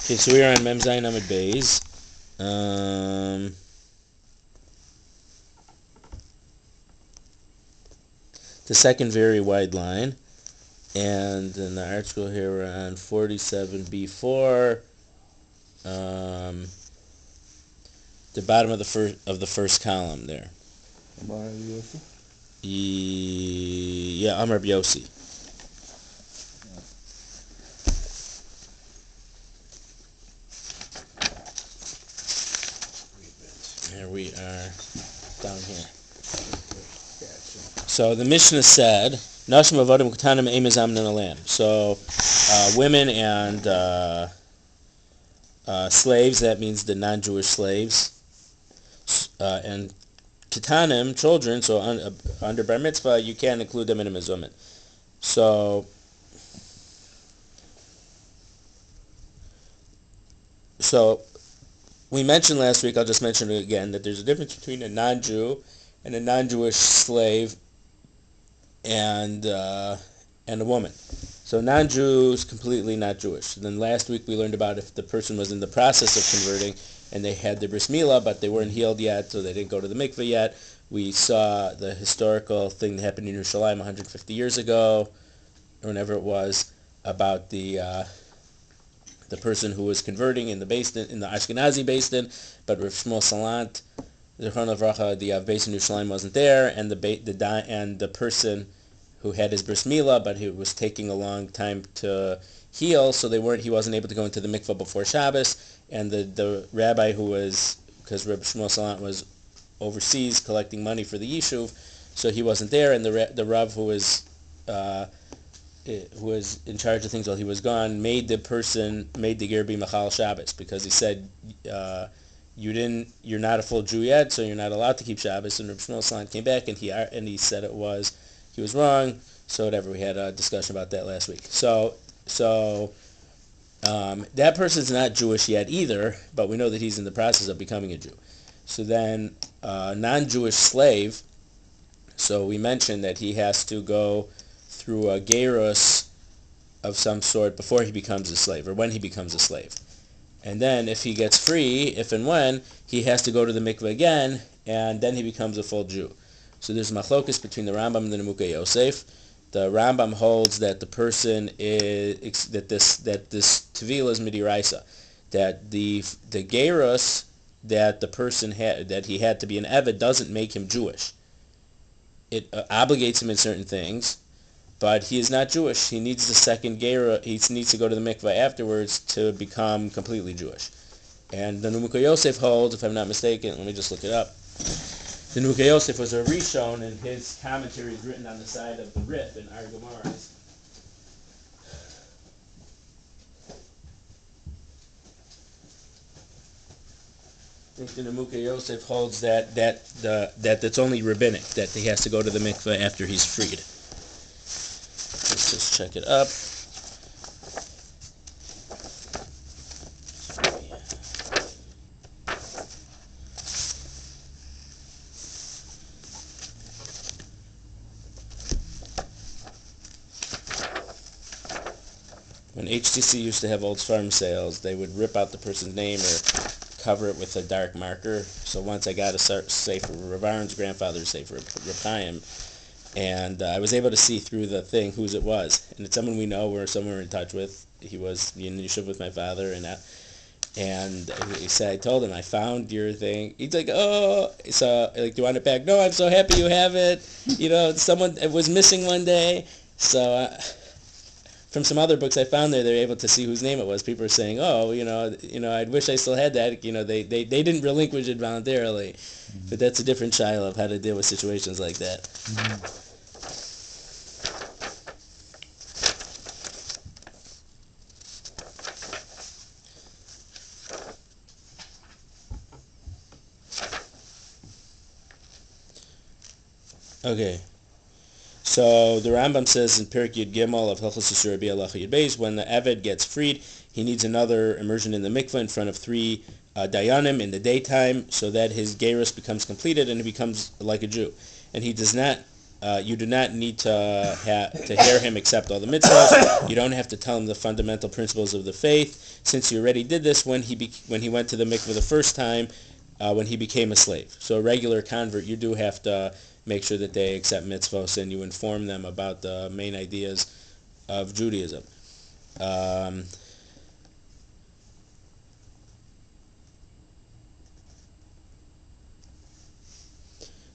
Okay, so we are on Mem Zayin Amud Beis. The second very wide line. And in the article here we're on 47b4. The bottom of the first column there. Yeah, I'm Rabbi Yossi. Here we are down here. So the Mishnah said, Nashim avodim ketanim eimezam nenalam. So women and slaves, that means the non-Jewish slaves, and ketanim, children, so under bar mitzvah, you can't include them in a mezumah. So we mentioned last week, I'll just mention it again, that there's a difference between a non-Jew and a non-Jewish slave and a woman. So non-Jew is completely not Jewish. Then last week we learned about if the person was in the process of converting and they had the bris milah, but they weren't healed yet, so they didn't go to the mikveh yet. We saw the historical thing that happened in Yerushalayim 150 years ago, or whenever it was, about the person who was converting in the Beis Din, in the Ashkenazi Beis Din, but Rav Shmuel Salant, Zichron Livracha, the Beis Din Yerushalayim wasn't there, and the person who had his bris milah, but he was taking a long time to heal, so he wasn't able to go into the mikveh before Shabbos, and the rabbi who was, because Rav Shmuel Salant was overseas collecting money for the yishuv, so he wasn't there, and the Rav who was in charge of things while he was gone made the ger be machal Shabbos, because he said you're not a full Jew yet, so you're not allowed to keep Shabbos. And Rav Shmuel Salant came back and he said he was wrong. So whatever, we had a discussion about that last week. So that person's not Jewish yet either, but we know that he's in the process of becoming a Jew. So then non-Jewish slave, so we mentioned that he has to go through a gerus of some sort before he becomes a slave, or when he becomes a slave. And then if he gets free, if and when, he has to go to the mikveh again, and then he becomes a full Jew. So there's machlokus between the Rambam and the Nemukei Yosef. The Rambam holds that the person is, that this tevilah is midiraisa, that the gerus that the person had, that he had to be an eved, doesn't make him Jewish. It obligates him in certain things, but he is not Jewish. He needs the second gerah. He needs to go to the mikveh afterwards to become completely Jewish. And the Nemukei Yosef holds, if I'm not mistaken, let me just look it up. The Nemukei Yosef was a Rishon, and his commentary is written on the side of the Rif in Ar Gemaras. I think the Nemukei Yosef holds that it's only rabbinic, that he has to go to the mikveh after he's freed. Let's just check it up. When HTC used to have Old Farm sales, they would rip out the person's name or cover it with a dark marker. So once I got a sefer, Rav Aaron's grandfather's sefer, Rav Chaim, and I was able to see through the thing whose it was. And it's someone we know, we're somewhere in touch with. He was in yeshiva with my father, and he said, I told him, I found your thing. He's like, oh, so, like, do you want it back? No, I'm so happy you have it. It was missing one day. So from some other books I found they were able to see whose name it was. People were saying, oh, I wish I still had that. They didn't relinquish it voluntarily. Mm-hmm. But that's a different style of how to deal with situations like that. Mm-hmm. Okay. So the Rambam says in Perek Yud Gimel of Hilchos Yisur Rabbi Halacha Yud Beis, when the Eved gets freed, he needs another immersion in the mikveh in front of 3 dayanim in the daytime, so that his gerus becomes completed and he becomes like a Jew. And he does not you do not need to hear him accept all the mitzvahs. You don't have to tell him the fundamental principles of the faith, since you already did this when he went to the mikveh the first time, when he became a slave. So a regular convert, you do have to make sure that they accept mitzvahs, and you inform them about the main ideas of Judaism.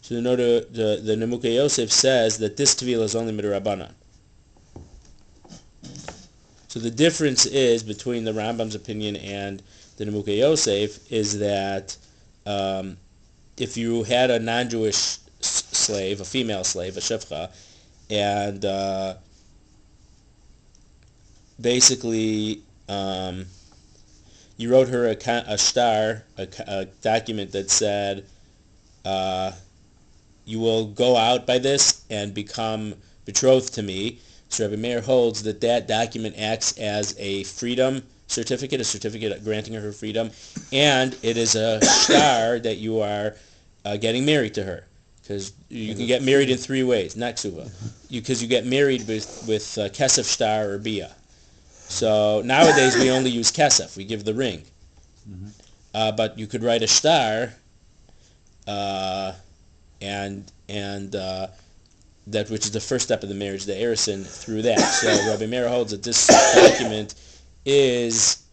So the Nemukei Yosef says that this tevilah is only midrabanan. So the difference is between the Rambam's opinion and the Nemukei Yosef is that if you had a non-Jewish slave, a female slave, a shevcha, and basically you wrote her a shtar, a document that said, you will go out by this and become betrothed to me. So Rabbi Meir holds that document acts as a freedom certificate, a certificate granting her freedom, and it is a shtar that you are getting married to her. Because you can get married in three ways, not ksuva. Because you get married with kesef shtar or bia. So nowadays we only use kesef, we give the ring. But you could write a shtar, and that which is the first step of the marriage, the erison, through that. So Rabbi Meir holds that this document is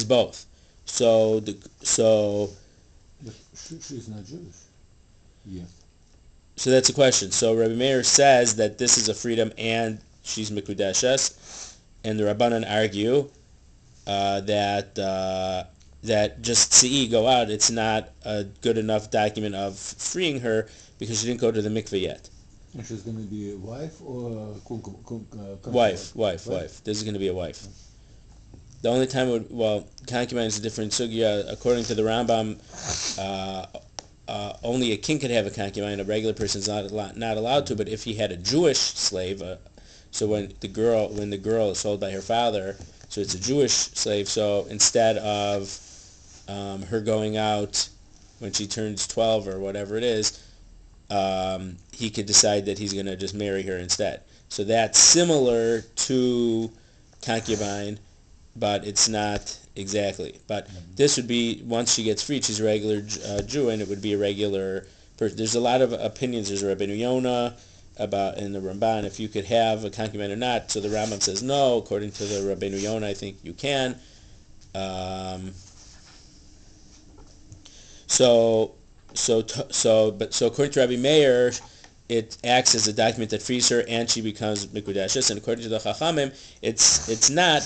both. So she's not Jewish. Yes. So that's the question. So Rabbi Meir says that this is a freedom and she's mikudeshes, and the Rabbanan argue that just tzii, go out, it's not a good enough document of freeing her because she didn't go to the mikveh yet. And she's going to be a wife or Wife. This is going to be a wife. The only time concubine is a different sugya. According to the Rambam, only a king could have a concubine. A regular person is not allowed to. But if he had a Jewish slave, so when the girl is sold by her father, so it's a Jewish slave. So instead of her going out when she turns 12 or whatever it is, he could decide that he's going to just marry her instead. So that's similar to concubine, but it's not exactly. But this would be, once she gets freed, she's a regular Jew, and it would be a regular person. There's a lot of opinions. There's a Rabbi Yonah about in the Ramban if you could have a concubine or not. So the Rambam says no. According to the Rabbi Yonah, I think you can. So according to Rabbi Meir, it acts as a document that frees her, and she becomes mikudeshes. And according to the Chachamim, it's not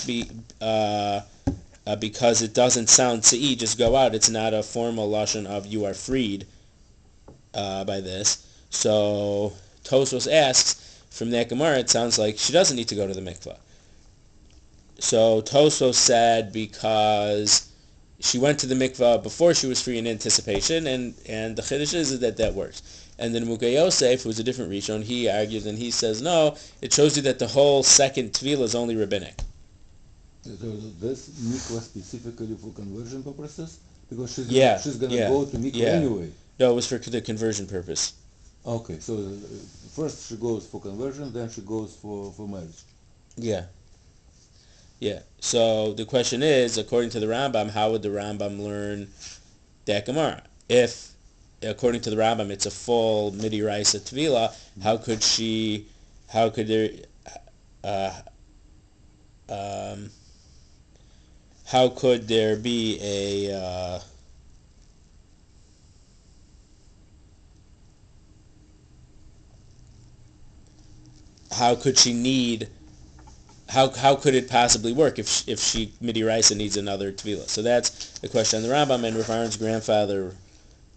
because it doesn't sound tzei, just go out. It's not a formal lashon of you are freed by this. So Tosfos asks, from that Gemara, it sounds like she doesn't need to go to the mikvah. So Tosfos said because she went to the mikvah before she was free in anticipation, and the chiddush is that works. And then Nemukei Yosef, who's a different Rishon, he argues and he says, no, it shows you that the whole second tevilah is only rabbinic. So this mikvah specifically for conversion purposes? Because she's going to go to mikvah anyway. No, it was for the conversion purpose. Okay, so first she goes for conversion, then she goes for marriage. Yeah. So the question is, according to the Rambam, how would the Rambam learn that Gemara? If, according to the Rambam, it's a full midi raisa tevilah, how could there be a how could it possibly work if she midi raisa needs another tevilah? So that's the question on the Rambam, and Rav Aaron's grandfather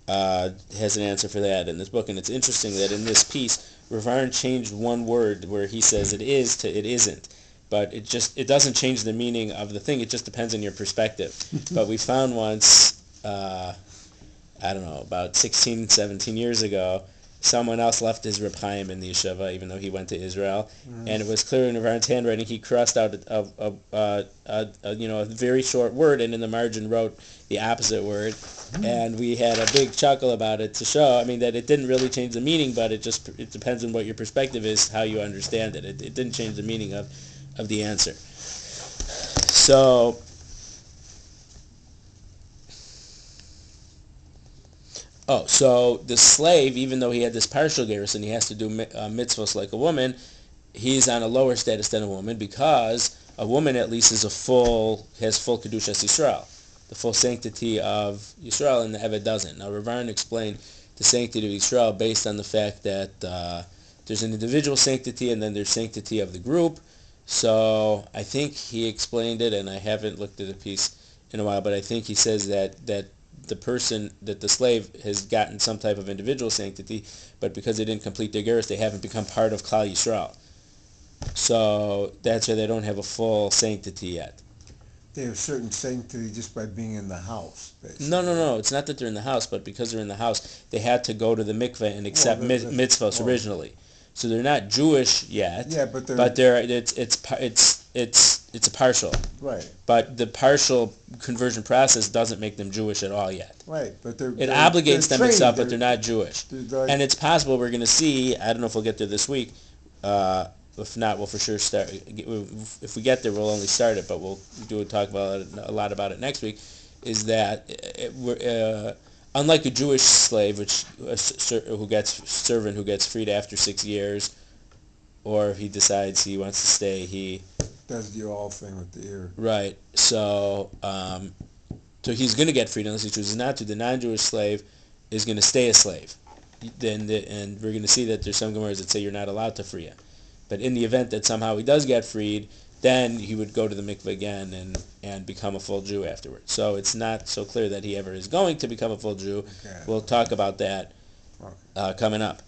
has an answer for that in this book. And it's interesting that in this piece, Rav Aaron changed one word where he says it is to it isn't, but it doesn't change the meaning of the thing. It just depends on your perspective. But we found once, I don't know, about 16, 17 years ago, someone else left his Reb Chaim in the yeshiva, even though he went to Israel, and it was clear in Reb handwriting. He crossed out a very short word, and in the margin wrote the opposite word, and we had a big chuckle about it to show. I mean, that it didn't really change the meaning, but it depends on what your perspective is, how you understand it. It didn't change the meaning of the answer. So. Oh, so the slave, even though he had this partial gerus and he has to do mitzvahs like a woman, he's on a lower status than a woman because a woman at least has full kedushas Yisrael, the full sanctity of Yisrael, and the Eved doesn't. Now, Rav explained the sanctity of Yisrael based on the fact that there's an individual sanctity and then there's sanctity of the group. So I think he explained it, and I haven't looked at the piece in a while, but I think he says that the slave has gotten some type of individual sanctity, but because they didn't complete their gerus, they haven't become part of Klal Yisrael. So that's why they don't have a full sanctity yet. They have certain sanctity just by being in the house, basically. No. It's not that they're in the house, but because they're in the house, they had to go to the mikveh and accept mitzvahs originally. So they're not Jewish yet. Yeah, but it's a partial. Right. But the partial conversion process doesn't make them Jewish at all yet. Right, but it obligates them itself, but they're not Jewish. And it's possible we're going to see. I don't know if we'll get there this week. If not, we'll for sure start. If we get there, we'll only start it, but we'll talk about it, a lot about it next week. Is that unlike a Jewish slave, who gets freed after 6 years, or if he decides he wants to stay, he does the all thing with the ear. Right. So he's going to get freed unless he chooses not to. The non-Jewish slave is going to stay a slave. And we're going to see that there's some Gemaras that say you're not allowed to free him. But in the event that somehow he does get freed, then he would go to the mikveh again and become a full Jew afterwards. So it's not so clear that he ever is going to become a full Jew. Okay. We'll talk about that coming up.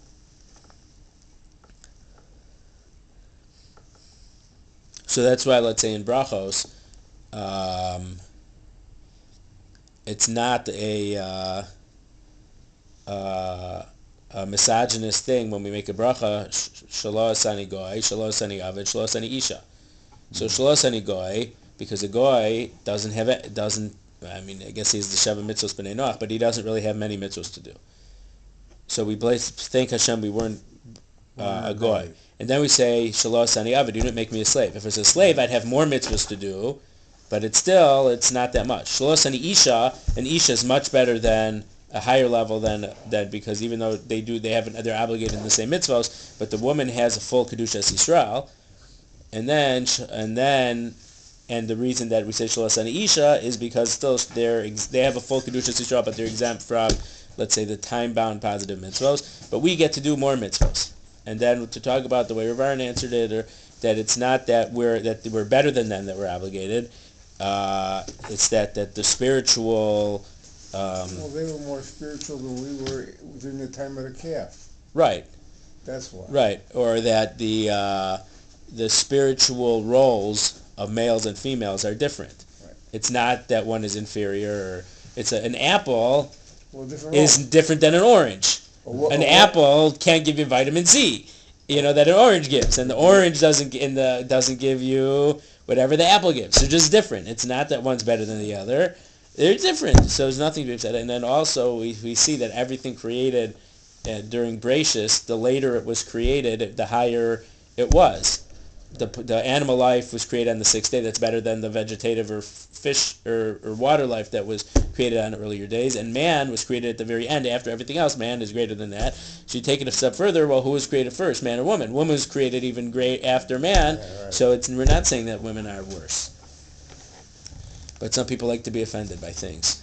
So that's why, let's say in Brachos, it's not a misogynist thing when we make a bracha, shelo asani goy, shelo asani avid, shelo asani isha. So shelo asani goy, because a goy I guess he's the Sheva mitzvos b'nei Noach, but he doesn't really have many mitzvos to do. So we thank Hashem we weren't a goy. And then we say, shelo asani avid, you didn't make me a slave. If it was a slave, I'd have more mitzvahs to do, but it's not that much. Shelo asani isha, and isha is much better than a higher level than because even though they're obligated in the same mitzvahs, but the woman has a full kedushas Yisrael, and the reason that we say shelo asani isha is because still they have a full kedushas Yisrael, but they're exempt from, let's say, the time-bound positive mitzvahs, but we get to do more mitzvahs. And then to talk about the way Rav answered it, or that it's not that we're better than them that we're obligated. It's that the spiritual. Well, they were more spiritual than we were during the time of the calf. Right. That's why. Right, or that the spiritual roles of males and females are different. Right. It's not that one is inferior. An apple is different than an orange. An apple can't give you vitamin C, that an orange gives, and the orange doesn't give you whatever the apple gives. They're just different. It's not that one's better than the other. They're different, so there's nothing to be said. And then also we see that everything created during Brachos, the later it was created, the higher it was. The animal life was created on the 6th day. That's better than the vegetative or fish or water life that was created on earlier days. And man was created at the very end. After everything else, man is greater than that. So you take it a step further. Well, who was created first, man or woman? Woman was created even great after man. Right. So we're not saying that women are worse. But some people like to be offended by things.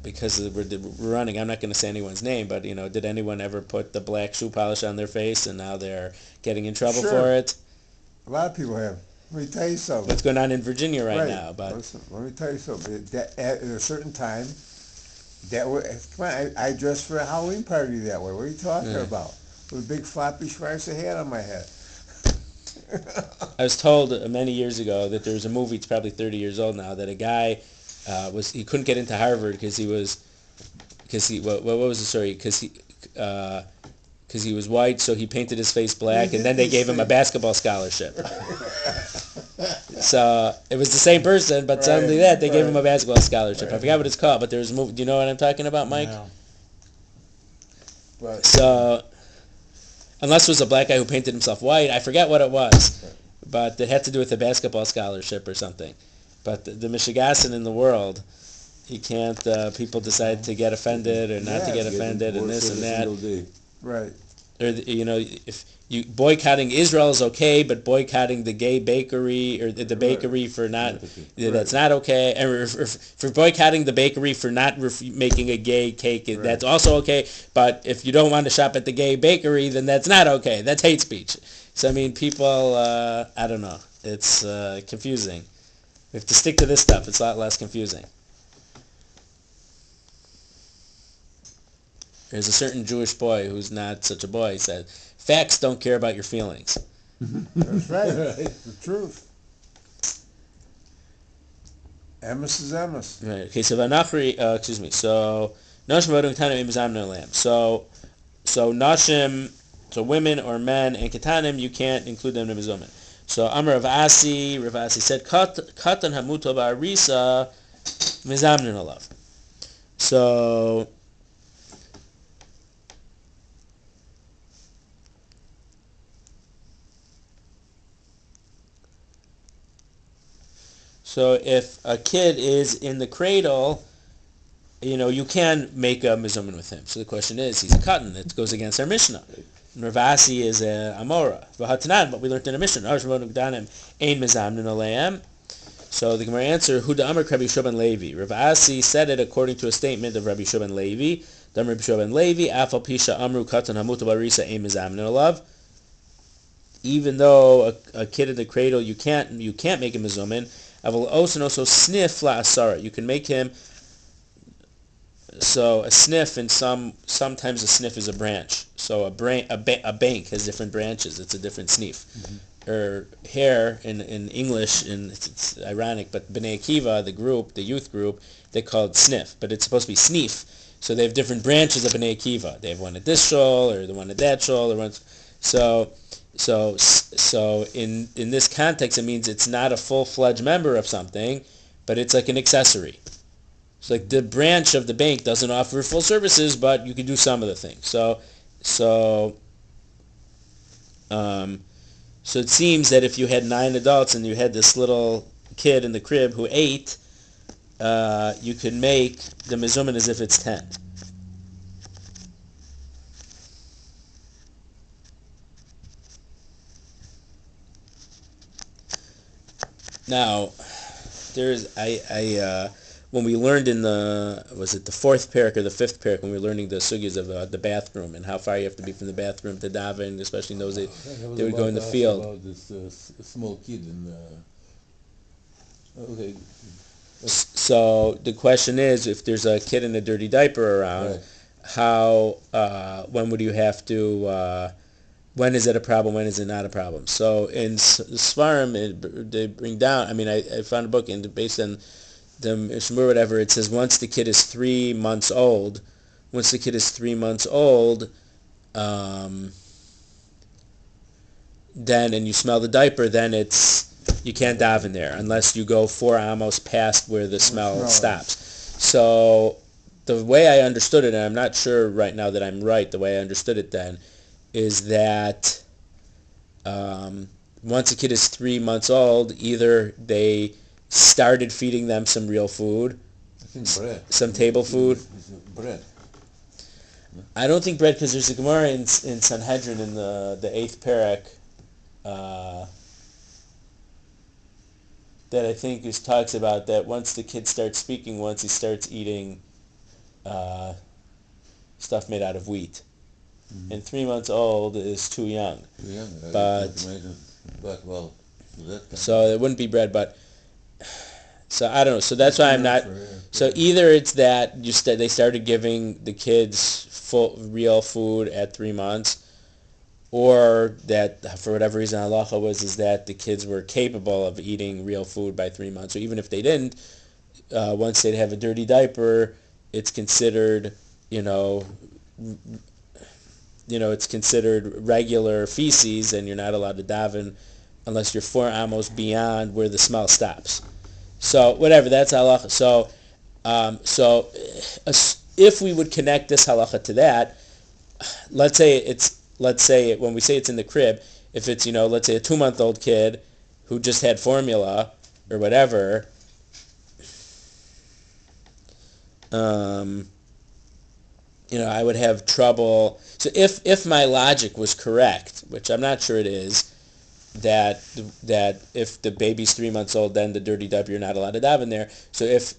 Because we're running, I'm not going to say anyone's name, but, did anyone ever put the black shoe polish on their face and now they're getting in trouble for it? A lot of people have. Let me tell you something. What's going on in Virginia right now? But listen, let me tell you something. At a certain time, I dressed for a Halloween party that way. What are you talking about? With a big floppy Schweitzer hat on my head. I was told many years ago that there was a movie, it's probably 30 years old now, that a guy he couldn't get into Harvard because he was because what was the story? Because he was white, so he painted his face black, and then they gave him a basketball scholarship. So it was the same person, but suddenly they gave him a basketball scholarship. I forgot what it's called, but there was a movie. Do you know what I'm talking about, Mike? No. But, so, unless it was a black guy who painted himself white, I forget what it was, but it had to do with a basketball scholarship or something. But the Michigassin in the world, you can't. People decide to get offended or not to get offended, and this and that. Right. Or if you boycotting Israel is okay, but boycotting the gay bakery or the bakery for not that's not okay, and for boycotting the bakery for not making a gay cake, that's also okay. But if you don't want to shop at the gay bakery, then that's not okay. That's hate speech. So I mean, people, I don't know. It's confusing. We have to stick to this stuff. It's a lot less confusing. There's a certain Jewish boy who's not such a boy. He said, "Facts don't care about your feelings." That's right. The truth. Emes is emes. Right. Okay. So Vanachri, excuse me. So Nashim Vodun Ketanim Imzam No Lamb. So Nashim, so women or men and Ketanim, you can't include them in Mizumin. So Amar Rav Asi said, "Katan Hamuto Ba'arisa Mizamnin Alav." So. So if a kid is in the cradle, you can make a mizumin with him. So the question is, he's a katan. It goes against our Mishnah. Ravasi is a amora. But we learned in a Mishnah. So the Gemara answer, Huda Amar Rabbi Shoban Levi. Ravasi said it according to a statement of Rabbi Shoban Levi. Rabbi Shoban Levi, Afal Pisha Amru Katan Hamuta Barisa Ein Mizamin Alav. Even though a kid in the cradle, you can't make a mizumin. Also sniff la asara. You can make him. So a sniff, and sometimes a sniff is a branch. So a bank has different branches. It's a different sniff. Mm-hmm. Or hair in English, and it's ironic, but Bnei Akiva, the youth group, they call it sniff, but it's supposed to be sniff. So they have different branches of Bnei Akiva. They have one at this shul, or the one at that shul, or one. So in this context, it means it's not a full-fledged member of something, but it's like an accessory. It's like the branch of the bank doesn't offer full services, but you can do some of the things. So it seems that if you had 9 adults and you had this little kid in the crib who ate, you could make the mizumin as if it's 10. Now, when we learned in the 4th parak or the 5th parak, when we were learning the sugyas of the bathroom and how far you have to be from the bathroom to daven, especially in those days, they would go in the field. About this small kid okay. So the question is, if there's a kid in a dirty diaper around, when would you have to? When is it a problem? When is it not a problem? So in Svarim, they bring down. I mean, I found a book, and based on the Shmur, whatever, it says once the kid is 3 months old, then and you smell the diaper, then you can't daven there unless you go 4 amos past where the smell stops. So the way I understood it, and I'm not sure right now that I'm right, the way I understood it then, is that once a kid is 3 months old, either they started feeding them some real food, some table food. Bread. I don't think bread, because there's a Gemara in Sanhedrin in the 8th parak that I think talks about that once the kid starts speaking, once he starts eating stuff made out of wheat. Mm-hmm. And 3 months old is too young. So it wouldn't be bread, but so I don't know. So that's why I'm not. So either it's that they started giving the kids full real food at 3 months, or that for whatever reason halacha is that the kids were capable of eating real food by 3 months. So even if they didn't, once they'd have a dirty diaper, it's considered you know, it's considered regular feces, and you're not allowed to daven unless you're 4 amos beyond where the smell stops. So whatever, that's halacha. So if we would connect this halacha to that, let's say when we say it's in the crib, if it's, let's say a 2-month-old kid who just had formula or whatever, I would have trouble. So if my logic was correct, which I'm not sure it is, that if the baby's 3 months old, then the dirty diaper, you're not allowed to daven there. So if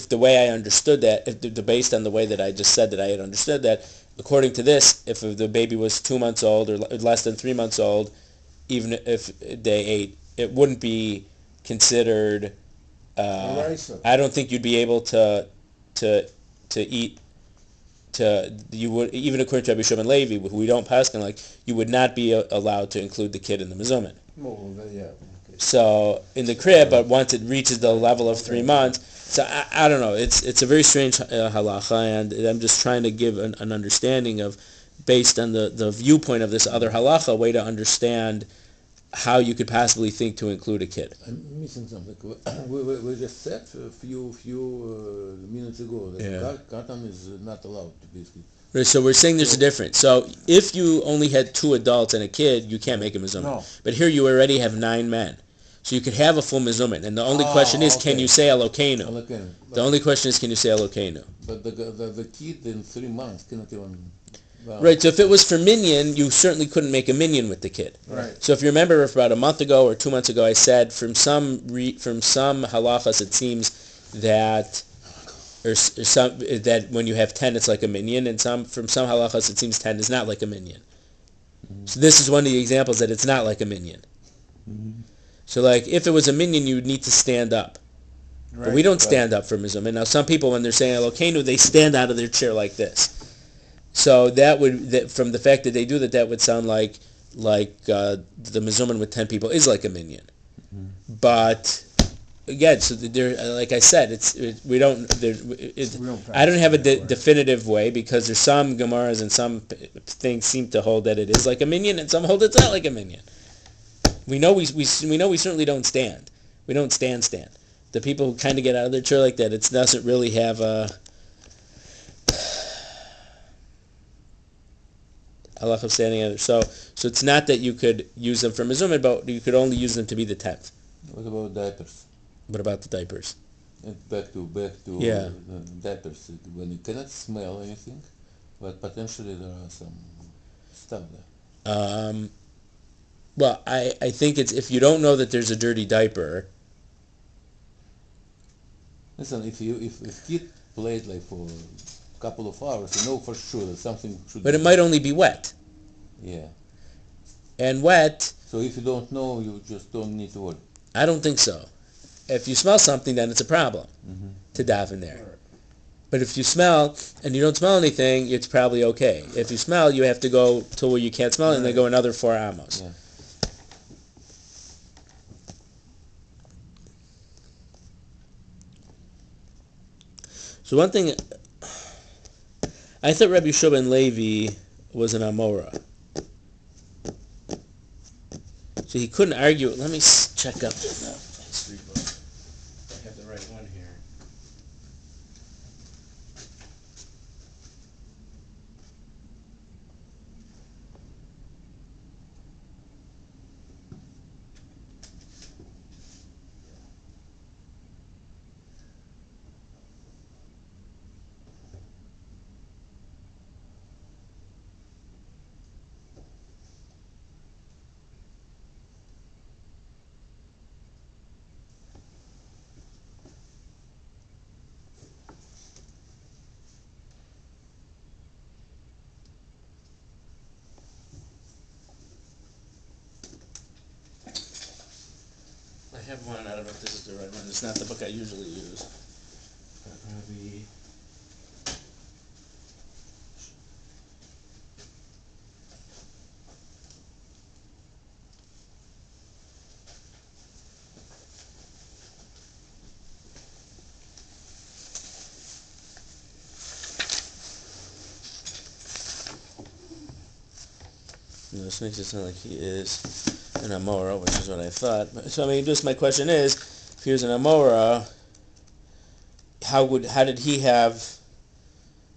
the way I understood that, based on the way that I just said that I had understood that, according to this, if the baby was 2 months old or less than 3 months old, even if they ate, it wouldn't be considered. I don't think you'd be able to eat. You would, even according to Rabbi Shimon Levi, who we don't paskin like, you would not be allowed to include the kid in the mezumin. Yeah. Okay. So in the crib, but once it reaches the level of 3 months, so I don't know. It's a very strange halacha, and I'm just trying to give an understanding of, based on the viewpoint of this other halacha, a way to understand how you could possibly think to include a kid. I'm missing something. We just said a few minutes ago that katan is not allowed to basically. Right, so we're saying there's a difference. So if you only had 2 adults and a kid, you can't make a mezumin. No. But here you already have 9 men. So you could have a full mezumin. And the only question is, can you say Elokeinu? The only question is, can you say Elokeinu? But the kid in 3 months cannot even... Right, so if it was for Minyan, you certainly couldn't make a Minyan with the kid. Right. So if you remember, about a month ago or 2 months ago, I said from some halachas it seems that that when you have 10 it's like a Minyan, and from some halachas it seems 10 is not like a Minyan. Mm-hmm. So this is one of the examples that it's not like a Minyan. Mm-hmm. So like if it was a Minyan, you would need to stand up. Right. But we don't stand up for Mizumin. Now some people, when they're saying Elokeinu, they stand out of their chair like this. So from the fact that they do that, that would sound like the mezumin with 10 people is like a minyan. Mm-hmm. But again, so like I said, I don't have a definitive way, because there's some gemaras and some things seem to hold that it is like a minyan, and some hold it's not like a minyan. We know we certainly don't stand. We don't stand. The people who kind of get out of their chair like that, it doesn't really have a halach of standing out. So it's not that you could use them for mezumin, but you could only use them to be the 10th. What about diapers? What about the diapers? And back to diapers. When you cannot smell anything, but potentially there are some stuff there. Well, I think it's, if you don't know that there's a dirty diaper. Listen, if kid played like for a couple of hours, you know for sure that something should. But it might only be wet. Yeah. And wet. So if you don't know, you just don't need to worry. I don't think so. If you smell something, then it's a problem to daven there. But if you smell and you don't smell anything, it's probably okay. If you smell, you have to go to where you can't smell it, and then go another 4 amos. Yeah. So one thing, I thought Rabbi Shimon Levi was an Amora. So he couldn't argue it. Let me check up the history book. I have the right one here. I have one. I don't know if this is the right one. It's not the book I usually use. Rabbi. this makes it sound like he is an Amora, which is what I thought. So I mean, just my question is, if he was an Amora, how did he have?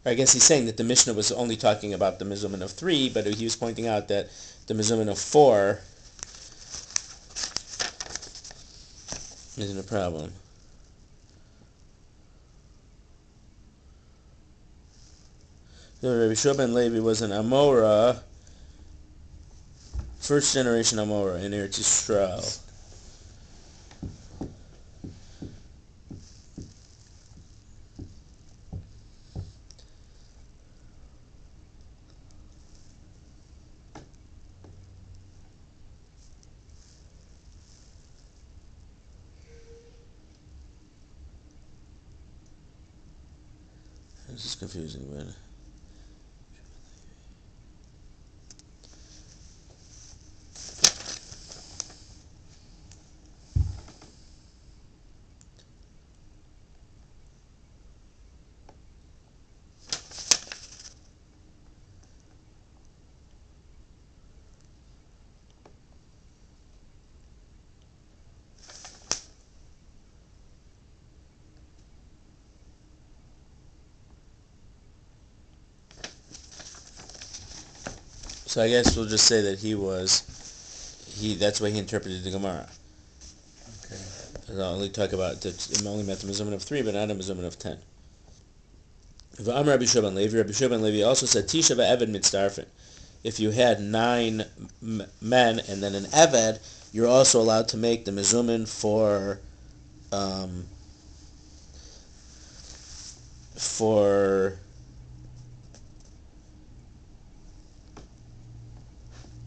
I guess he's saying that the Mishnah was only talking about the mezumin of 3, but he was pointing out that the mezumin of 4 isn't a problem. So Rabbi Shua ben Levi was an Amora, first generation Amora in Eretz Yisrael. This is confusing, man. So I guess we'll just say that that's why he interpreted the Gemara. Okay. And I'll only talk about that it only meant the mezumin of 3, but not a mezumin of 10. Rabbi Shua ben Levi also said, Tisha va'eved mitzdarfen. If you had 9 men and then an eved, you're also allowed to make the mezumin for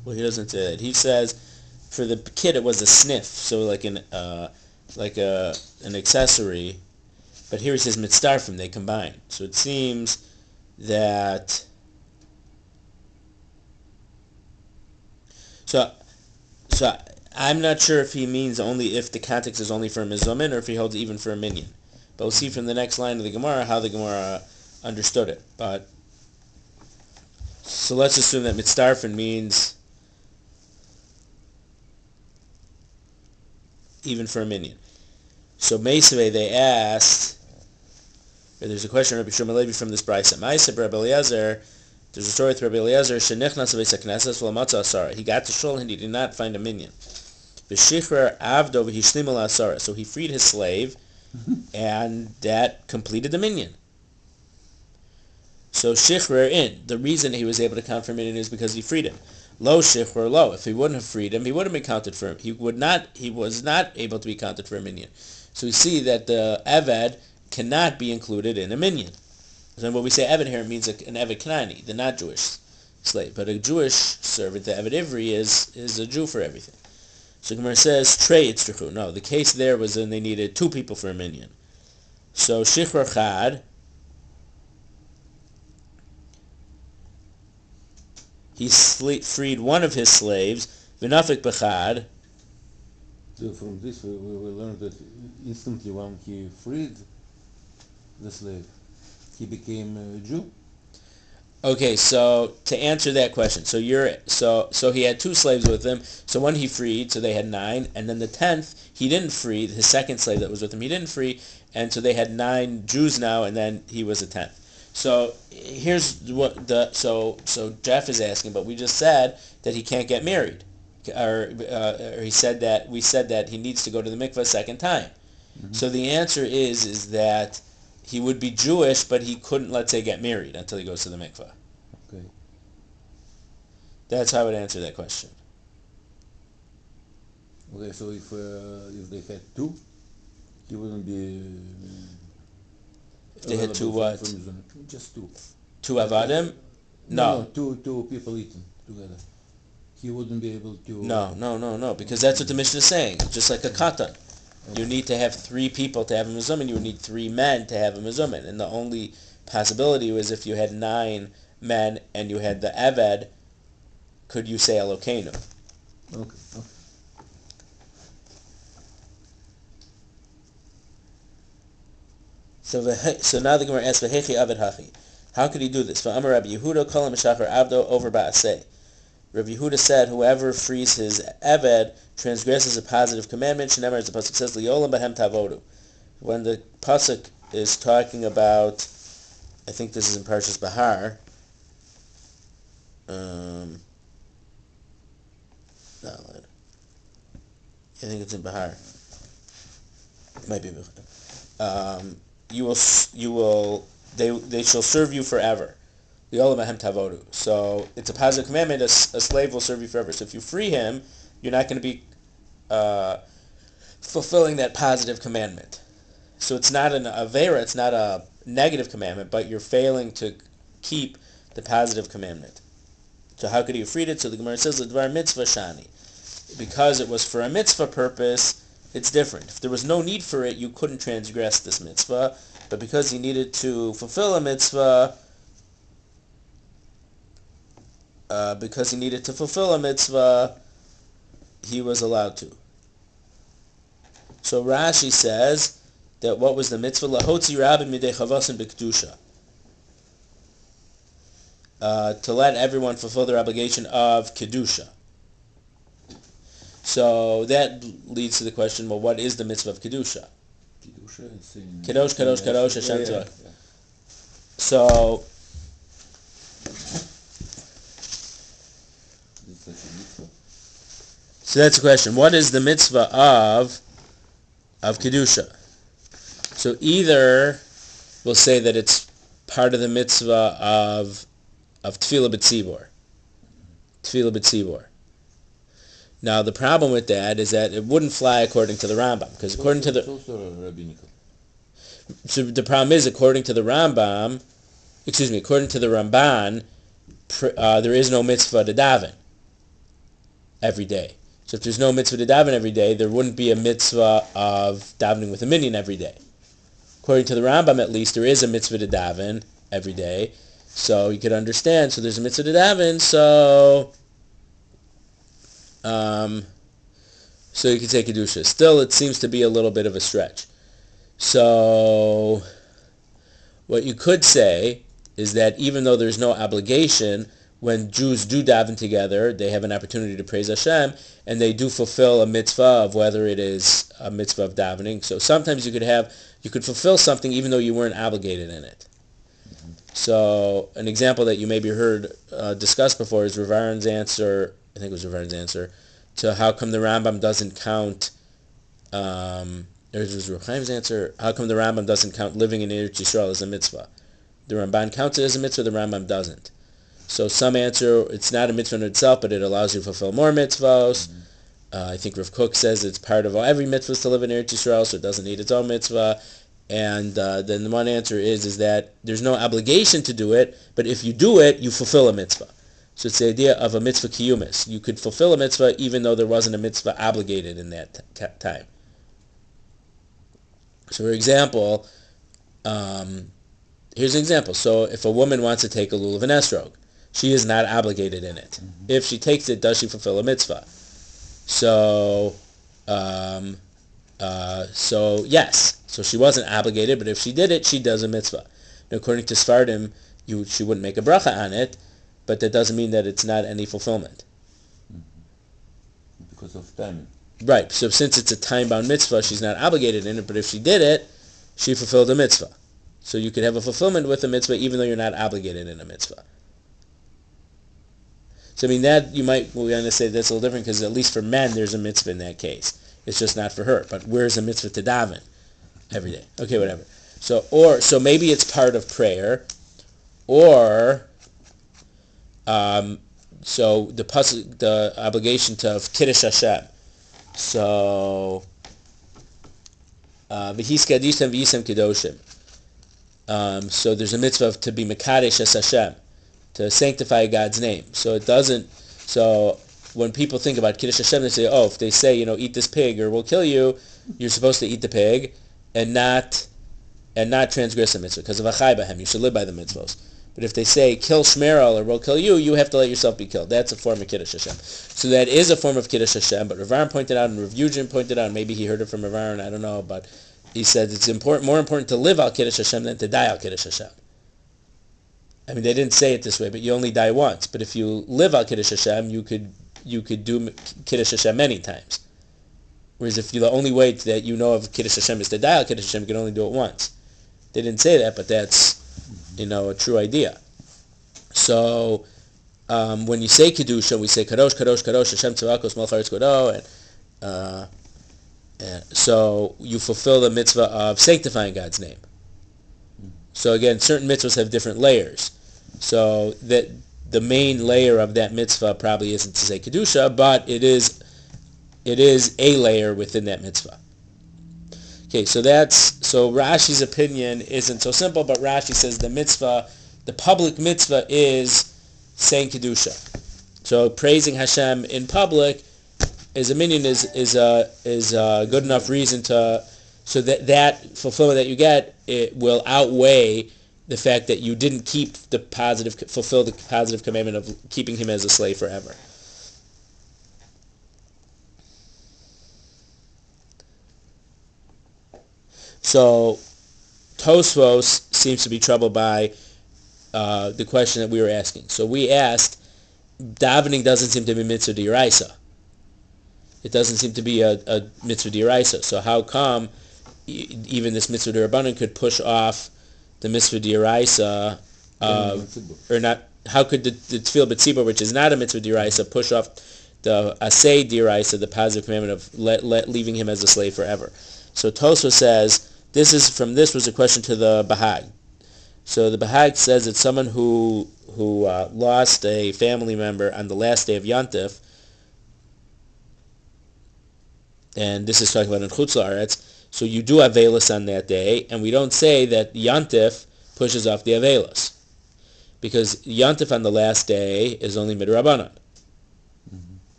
well, he doesn't say that. He says for the kid it was a sniff, so like an accessory. But here he says mitzdarfim, they combine. So it seems that so I'm not sure if he means only if the context is only for a mezumin or if he holds even for a minyan. But we'll see from the next line of the Gemara how the Gemara understood it. But so let's assume that mitzdarfin means even for a minyan. So Meisvei, they asked, there's a question of Rabbi Shua ben Levi from this brayso. Ma'aseh Rabbi Eliezer, there's a story with Rabbi Eliezer, shenichnas beis hakneses v'lamatza asara. He got to shul and he did not find a minyan. V'shichrer avdo v'hishlim asara. So he freed his slave, and that completed the minyan. So shichrer in. The reason he was able to count for minyan is because he freed him. Lo shichrer lo. If he wouldn't have freed him, he wouldn't have been counted for him. He was not able to be counted for a minyan. So we see that the eved cannot be included in a minyan. And when we say eved here, it means an eved Kanani, the not Jewish slave. But a Jewish servant, the eved Ivri, is a Jew for everything. So Gemara says, Trey itzrichu. No, the case there was when they needed 2 people for a minyan. So shichrer chad, he freed one of his slaves, v'nafik b'chad. So from this we learned that instantly when he freed the slave, he became a Jew. Okay, so to answer that question, so he had 2 slaves with him. So one he freed, so they had 9, and then the 10th he didn't free. His second slave that was with him, he didn't free, and so they had 9 Jews now, and then he was a 10th. So here's what so Jeff is asking, but we just said that he can't get married, or we said that he needs to go to the mikveh a second time. Mm-hmm. So the answer is that he would be Jewish, but he couldn't, let's say, get married until he goes to the mikveh. Okay. That's how I would answer that question. Okay, so if they had 2, he wouldn't be. If they had 2 what? Just 2. 2 avadim? No. 2 people eating together. He wouldn't be able to. No, because that's what the Mishnah is saying. Just like a katan. You need to have 3 people to have a mezumin. You would need 3 men to have a mezumin. And the only possibility was if you had 9 men and you had the eved, could you say Elokeinu? Okay. So now the Gemara asks, "V'hechi aved hachi." How could he do this? V'amar Rabbi Yehuda kol ha'meshachar avdo over ba'aseh. Rabbi Yehuda said, whoever frees his Eved transgresses a positive commandment. Shenemar, as the pasuk says, Li'olam Bahem Tavodu. When the pasuk is talking about, I think this is in Parshas Bahar. I think it's in Bahar. It might be. They shall serve you forever. So it's a positive commandment. A slave will serve you forever. So if you free him, you're not going to be fulfilling that positive commandment. So it's not an avera, it's not a negative commandment, but you're failing to keep the positive commandment. So how could he have freed it? So the Gemara says, "L'dvar mitzvah shani." Because it was for a mitzvah purpose, it's different. If there was no need for it, you couldn't transgress this mitzvah. But because he needed to fulfill a mitzvah, he was allowed to. So Rashi says that what was the mitzvah? Lahotzi Rabbi midei chavasim b'kedusha. To let everyone fulfill their obligation of kedusha. So that leads to the question: well, what is the mitzvah of kedusha? Kedusha is in Kadosh, kadosh, kadosh, Hashem Tzvah. Yeah. So It's such a mitzvah. So that's the question. What is the mitzvah of kedusha? So either we'll say that it's part of the mitzvah of tefillah b'tzibor. Tefillah b'tzibor. Now the problem with that is that it wouldn't fly according to the Rambam, because according to the so the problem is according to the Ramban, there is no mitzvah to daven every day. So if there's no mitzvah to daven every day, there wouldn't be a mitzvah of davening with a minyan every day. According to the Rambam, at least, there is a mitzvah to daven every day. So you could understand, so there's a mitzvah to daven, so you could say kedusha. Still, it seems to be a little bit of a stretch. So what you could say is that even though there's no obligation, when Jews do daven together, they have an opportunity to praise Hashem, and they do fulfill a mitzvah of whether it is a mitzvah of davening. So sometimes you could fulfill something even though you weren't obligated in it. Mm-hmm. So an example that you maybe heard discussed before is Rav Aaron's answer, I think it was Rav Aaron's answer, to how come the Rambam doesn't count, or it was Rav Chaim's answer, how come the Rambam doesn't count living in Eretz Yisrael as a mitzvah? The Ramban counts it as a mitzvah, the Rambam doesn't. So some answer, it's not a mitzvah in itself, but it allows you to fulfill more mitzvahs. Mm-hmm. I think Rav Kook says it's part of every mitzvah to live in Eretz Yisrael, so it doesn't need its own mitzvah. And then the one answer is that there's no obligation to do it, but if you do it, you fulfill a mitzvah. So it's the idea of a mitzvah kiyumis. You could fulfill a mitzvah even though there wasn't a mitzvah obligated in that time. So for example, here's an example. So if a woman wants to take a lulav and esrog, she is not obligated in it. Mm-hmm. If she takes it, does she fulfill a mitzvah? So yes. So she wasn't obligated, but if she did it, she does a mitzvah. Now, according to Sfardim, she wouldn't make a bracha on it, but that doesn't mean that it's not any fulfillment. Mm-hmm. Because of timing. Right. So since it's a time-bound mitzvah, she's not obligated in it, but if she did it, she fulfilled a mitzvah. So you could have a fulfillment with a mitzvah even though you're not obligated in a mitzvah. So I mean that we're going to say that's a little different because at least for men there's a mitzvah in that case. It's just not for her. But where's a mitzvah to daven every day? Okay, whatever. So maybe it's part of prayer, or so the obligation to Kiddush Hashem. So v'his kadishim v'yisem kedoshim. So there's a mitzvah to be mekadesh es Hashem, to sanctify God's name. So it doesn't. So when people think about Kiddush Hashem, they say, oh, if they say, eat this pig or we'll kill you, you're supposed to eat the pig and not transgress the mitzvah because of achai b'hem. You should live by the mitzvahs. But if they say kill Shmerel or we'll kill you, you have to let yourself be killed. That's a form of Kiddush Hashem. So that is a form of Kiddush Hashem. But Rav Aaron pointed out and Rav Eugene pointed out, maybe he heard it from Rav Aaron, I don't know, but he said it's more important to live al Kiddush Hashem than to die al Kiddush Hashem. I mean, they didn't say it this way, but you only die once. But if you live al Kiddush Hashem, you could do Kiddush Hashem many times. Whereas if the only way that you know of Kiddush Hashem is to die al Kiddush Hashem, you can only do it once. They didn't say that, but that's, a true idea. So when you say Kedusha, we say Kadosh, Kadosh, Kadosh, Hashem Tzavakos, Melech Haaretz Kodo, and so you fulfill the mitzvah of sanctifying God's name. So again, certain mitzvahs have different layers. So that the main layer of that mitzvah probably isn't to say Kedusha, but it is a layer within that mitzvah. Okay, so Rashi's opinion isn't so simple, but Rashi says the public mitzvah is saying Kedusha. So praising Hashem in public as a minyan is a good enough reason so that fulfillment that you get, it will outweigh the fact that you didn't fulfill the positive commandment of keeping him as a slave forever. So Tosfos seems to be troubled by the question that we were asking. So we asked, davening doesn't seem to be mitzvah d'oraisa. It doesn't seem to be a mitzvah d'oraisa. So how come even this mitzvah d'Rabbanan could push off the mitzvah d'oraisa, or not? How could the tefillah b'tzibur, which is not a mitzvah d'oraisa, push off the asay d'oraisa, the positive commandment of leaving him as a slave forever? So Tosfos says this was a question to the Bahag. So the Bahag says that someone who lost a family member on the last day of Yantif, and this is talking about in Chutz La'aretz, so you do Avelis on that day, and we don't say that Yantif pushes off the Avelis, because Yantif on the last day is only midrabanan.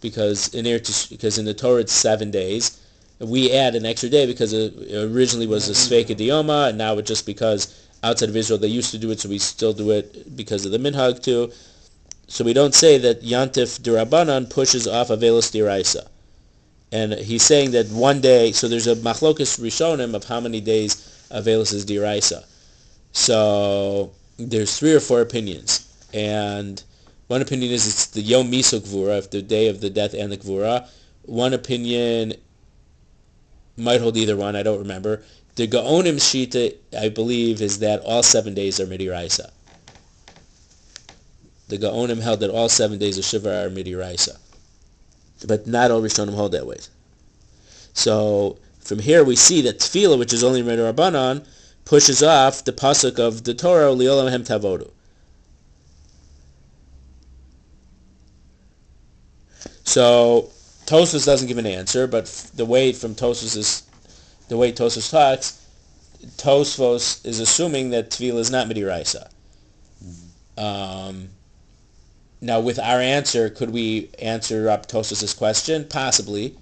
Because in the Torah it's 7 days. We add an extra day because it originally was a Sveika Dioma, and now it's just because outside of Israel they used to do it, so we still do it because of the minhag too. So we don't say that Yantif D'Rabbanan pushes off Avelis D'Oraisa. And he's saying that one day, so there's a Machlokes Rishonim of how many days Avelis is D'Oraisa. So there's 3 or 4 opinions. And one opinion is it's the Yom Miso Gvura, the day of the death and the Gvura. One opinion might hold either one, I don't remember. The Gaonim Shita, I believe, is that all 7 days are Midoraisa. The Gaonim held that all 7 days of Shiva are Midoraisa. But not all Rishonim hold that way. So from here we see that Tefillah, which is only Midorabanan, pushes off the pasuk of the Torah, Li'olam Hem Tavodu. So Tosfos doesn't give an answer, but the way Tosfos talks, Tosfos is assuming that Tefillah is not Midoraisa. Now, with our answer, could we answer up Tosfos' question? Possibly.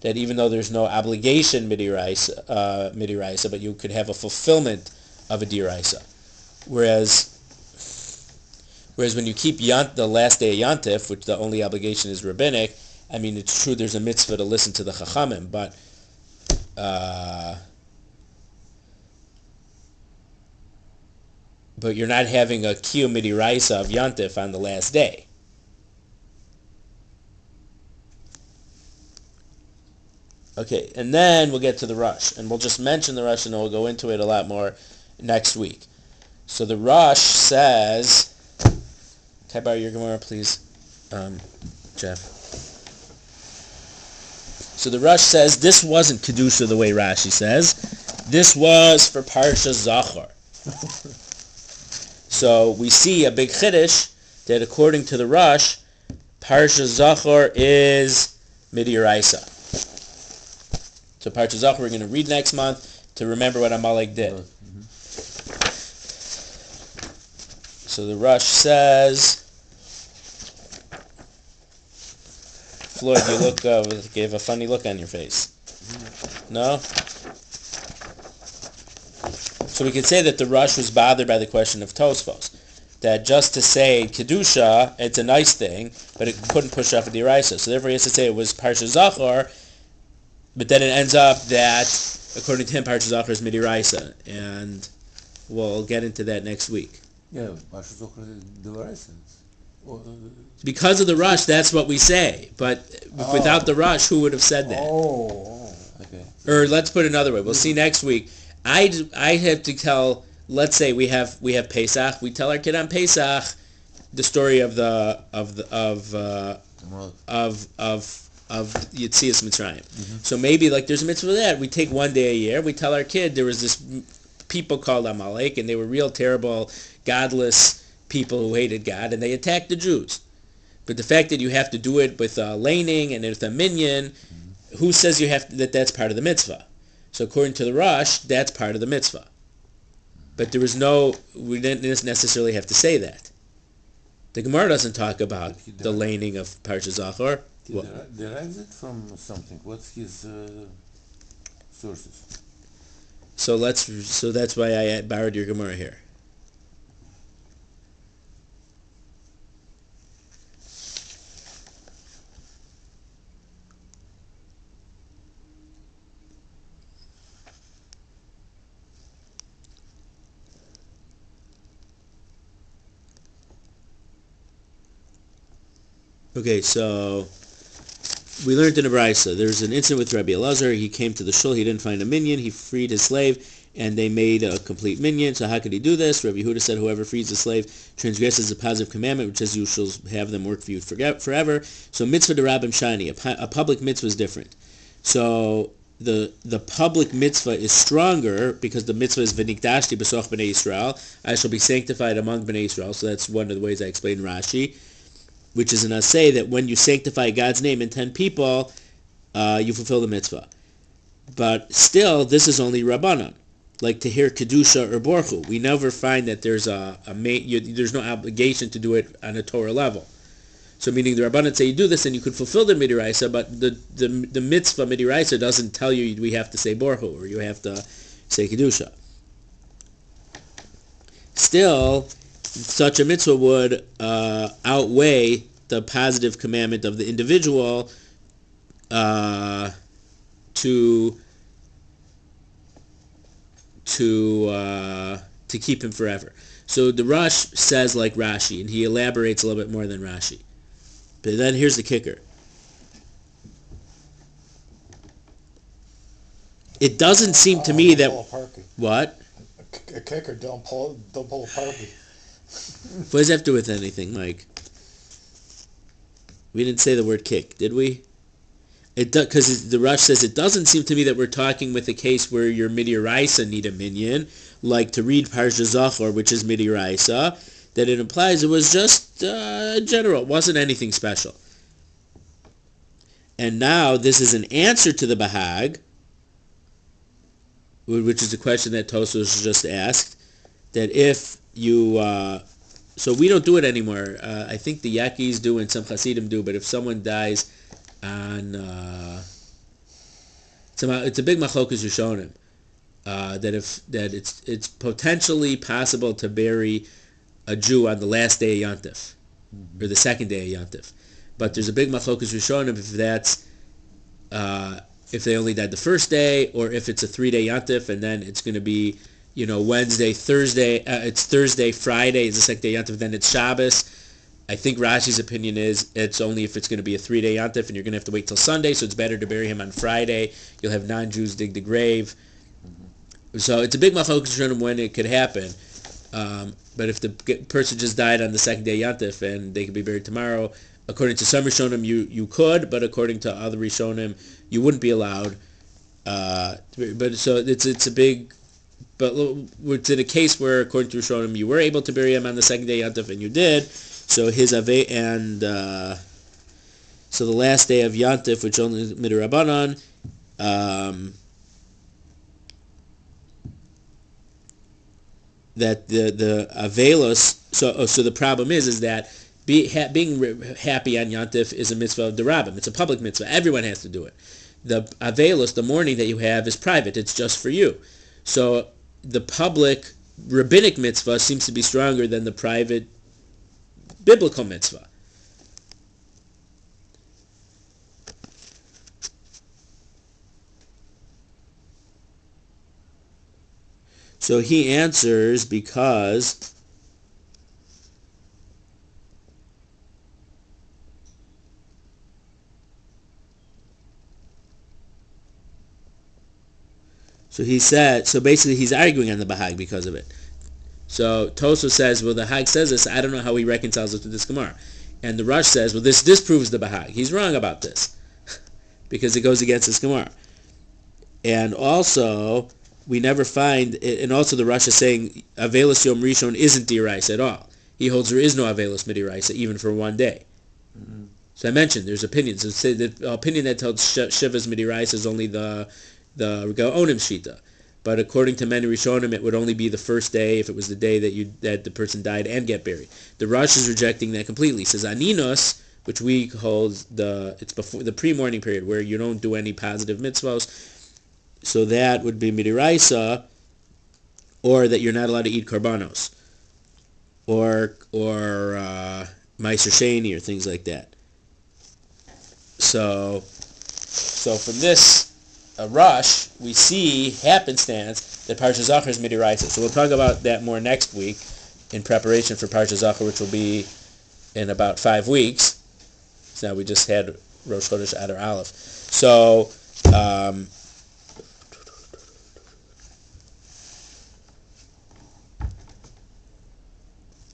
That even though there's no obligation Midoraisa, but you could have a fulfillment of a D'Oraisa. Whereas when you keep the last day of Yantif, which the only obligation is rabbinic, I mean, it's true there's a mitzvah to listen to the Chachamim, but you're not having a Kiyum Midoraisa of Yantif on the last day. Okay, and then we'll get to the Rush, and we'll just mention the Rush, and then we'll go into it a lot more next week. So the Rush says, can I borrow your Gemara, please, Jeff? So the Rush says this wasn't Kedusha the way Rashi says. This was for Parsha Zachor. So we see a big chiddush that according to the Rush, Parsha Zachor is Midoraisa. So Parsha Zachor we're going to read next month to remember what Amalek did. So the Rush says, Floyd, you gave a funny look on your face. No? So we could say that the Rush was bothered by the question of Tosfos. That just to say Kedusha, it's a nice thing, but it couldn't push off a D'Oraisa. So therefore he has to say it was Parsha Zachor, but then it ends up that, according to him, Parsha Zachor is Midoraisa. And we'll get into that next week. Yeah, Brachos Deloraisa. Because of the rush, that's what we say. But without the rush, who would have said that? Okay. Or let's put it another way. We'll see next week. I have to tell. Let's say we have Pesach. We tell our kid on Pesach the story of Yetzias Mitzrayim. So maybe like there's a mitzvah for that. We take one day a year. We tell our kid there was this people called Amalek, and they were real terrible, godless people who hated God, and they attacked the Jews. But the fact that you have to do it with laning and with a minyan, who says you have to, that's part of the mitzvah? So according to the Rosh, that's part of the mitzvah. But we didn't necessarily have to say that. The Gemara doesn't talk about the laning of Parshas Zachor. Derives it from something. What's his sources? So that's why I borrowed your Gemara here. Okay, so we learned in a brayso. There's an incident with Rabbi Elazar. He came to the shul. He didn't find a minyan. He freed his slave, and they made a complete minyan. So how could he do this? Rabbi Yehuda said, whoever frees a slave transgresses a positive commandment, which says you shall have them work for you forever. So mitzvah de Rabbim shani. A public mitzvah is different. So the public mitzvah is stronger because the mitzvah is v'nikdashti b'soch b'nei Yisrael. I shall be sanctified among b'nei Yisrael. So that's one of the ways I explain Rashi, which is an assay that when you sanctify God's name in 10 people, you fulfill the mitzvah. But still, this is only Rabbanan, like Tehir, Kedusha, or Borchu. We never find that there's there's no obligation to do it on a Torah level. So meaning the Rabbanan say you do this and you could fulfill the Midiraisa, but the mitzvah Midiraisa doesn't tell you we have to say Borchu or you have to say Kedusha. Still, such a mitzvah would outweigh the positive commandment of the individual to keep him forever. So the Rosh says like Rashi, and he elaborates a little bit more than Rashi. But then here's the kicker. It doesn't seem to me that... What? A kicker, don't pull a parky. What does that have to do with anything, Mike? We didn't say the word kick, did we? Because the Rosh says it doesn't seem to me that we're talking with a case where your Midiraisa need a minyan, like to read Parsha Zachor, which is Midiraisa, that it implies it was just general. It wasn't anything special. And now this is an answer to the Bahag, which is the question that Tosos just asked, that if you... so we don't do it anymore. I think the Yakis do and some Hasidim do, but if someone dies on... it's a big machlokas Rishonim, that it's potentially possible to bury a Jew on the last day of Yontif, or the second day of Yontif. But there's a big machlokas Rishonim if that's... if they only died the first day, or if it's a 3-day Yontif, and then it's going to be, Wednesday, Thursday, it's Thursday, Friday is the second day Yontif, then it's Shabbos. I think Rashi's opinion is it's only if it's going to be a 3-day Yontif, and you're going to have to wait till Sunday, so it's better to bury him on Friday. You'll have non-Jews dig the grave. So it's a big machlokas Rishonim when it could happen. But if the person just died on the second day Yontif, and they could be buried tomorrow, according to some Rishonim, you could, but according to other Rishonim, you wouldn't be allowed. But so it's a big... But it's in a case where, according to Rishonim, you were able to bury him on the second day Yontif, and you did. So his Ave... And... so the last day of Yontif, which only Midrabanan... that the Avelos... So the problem is that being happy on Yontif is a mitzvah of the Rabbim. It's a public mitzvah. Everyone has to do it. The Avelos, the mourning that you have, is private. It's just for you. So the public rabbinic mitzvah seems to be stronger than the private biblical mitzvah. So he answers because So he said, so basically he's arguing on the Bahag because of it. So Tosfos says, well, the Hag says this, I don't know how he reconciles it to this Gemara. And the Rush says, well, this disproves the Bahag. He's wrong about this because it goes against this Gemara. And also, we never find, and also the Rush is saying, Avelis Yom Rishon isn't Diraisa at all. He holds there is no Avelis Midiraisa, even for one day. Mm-hmm. So I mentioned, there's opinions. So say the opinion that tells Shivas Midiraisa is only the Gaonim Shita. But according to many Rishonim, it would only be the first day if it was the day that the person died and get buried. The Rosh is rejecting that completely. He says Aninos, which we hold it's before the pre-morning period where you don't do any positive mitzvahs. So that would be midiraisa, or that you're not allowed to eat karbanos, or meiser sheni or things like that. So from this Rush, we see happenstance that Parsha Zachor is midiraisa. So we'll talk about that more next week in preparation for Parsha Zachor, which will be in about 5 weeks. So now we just had Rosh Chodesh Adar Aleph. So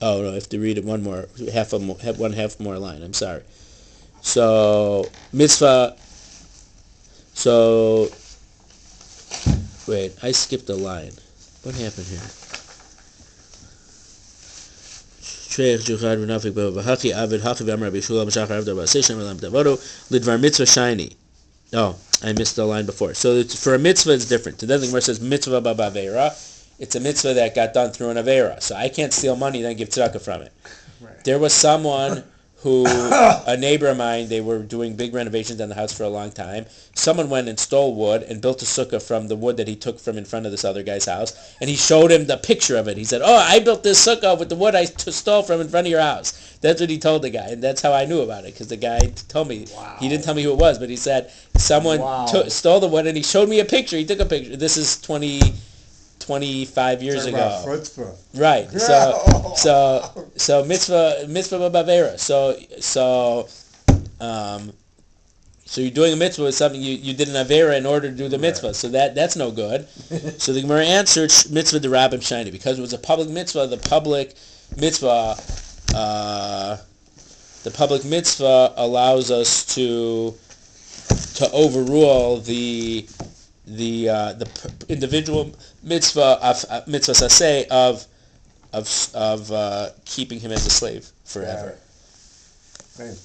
oh no, I have to read it one half more line. I'm sorry. So mitzvah. So wait, I skipped a line. What happened here? Oh, I missed the line before. So for a mitzvah, it's different. Then the Gemara says mitzvah b'avera. It's a mitzvah that got done through an avera. So I can't steal money and then give tzedakah from it. Right. There was someone who, a neighbor of mine, they were doing big renovations on the house for a long time. Someone went and stole wood and built a sukkah from the wood that he took from in front of this other guy's house. And he showed him the picture of it. He said, oh, I built this sukkah with the wood I stole from in front of your house. That's what he told the guy. And that's how I knew about it, because the guy told me. Wow. He didn't tell me who it was, but he said someone stole the wood, and he showed me a picture. He took a picture. This is 25 years ago. Right. So mitzvah b'avera. So you're doing a mitzvah with something you did an avera in order to do the mitzvah. Right. So that's no good. So the Gemara answered mitzvah derabim shiny, because it was a public mitzvah. The public mitzvah allows us to overrule the individual mitzvah saseh of keeping him as a slave forever. Thanks,